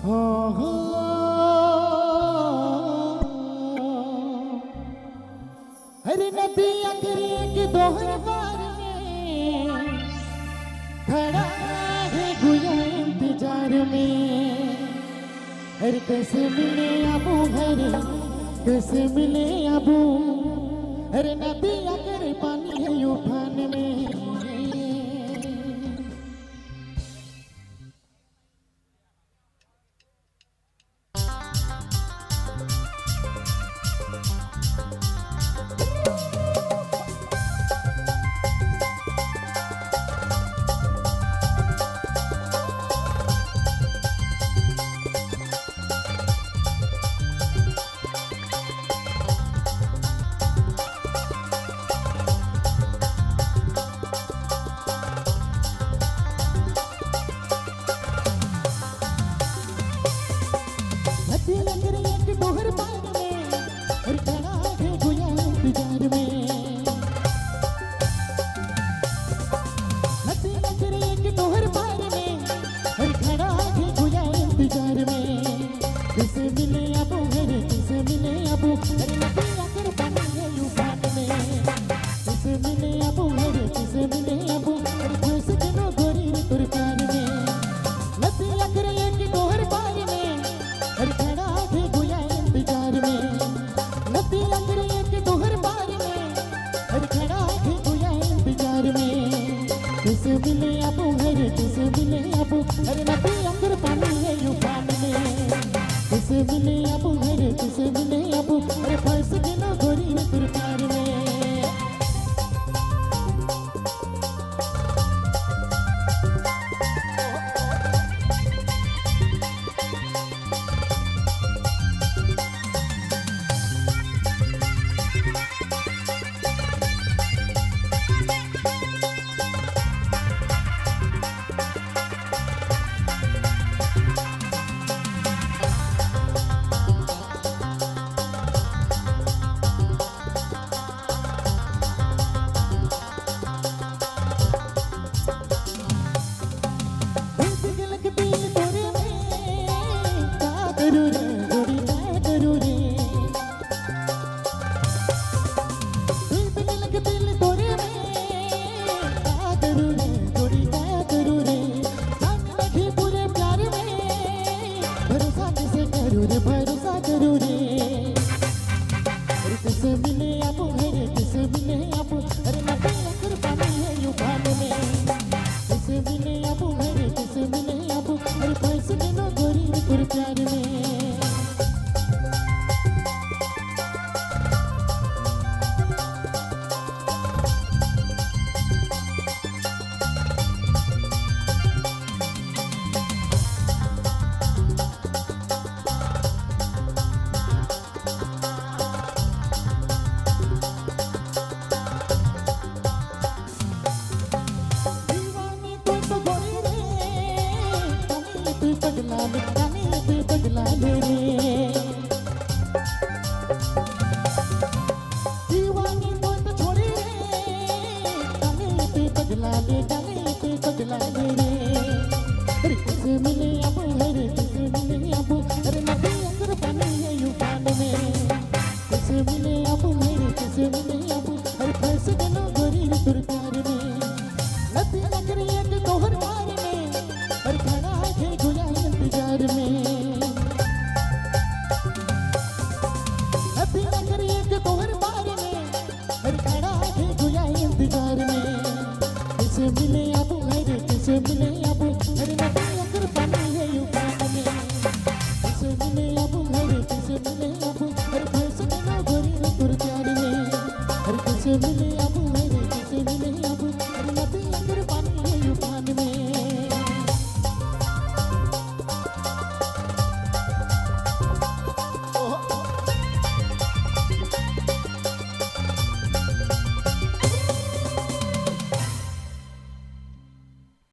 हो हो हर नबी अकरी के दोहर बार में खड़ा है गुया इंतजार में। हर कैसे मिले अबू हर कैसे मिले अबू हर नबी अकर पानी है उफान में। किसे मिले अबू हरे किसे मिले अबू हरे नबी अंदर पानी है यूफान में। किसे मिले अबू हरे किसे मिले अबू हरे फर्श के ना गोरी है तुरकार में। मिले अबू हरे किसे मिले अबू हरे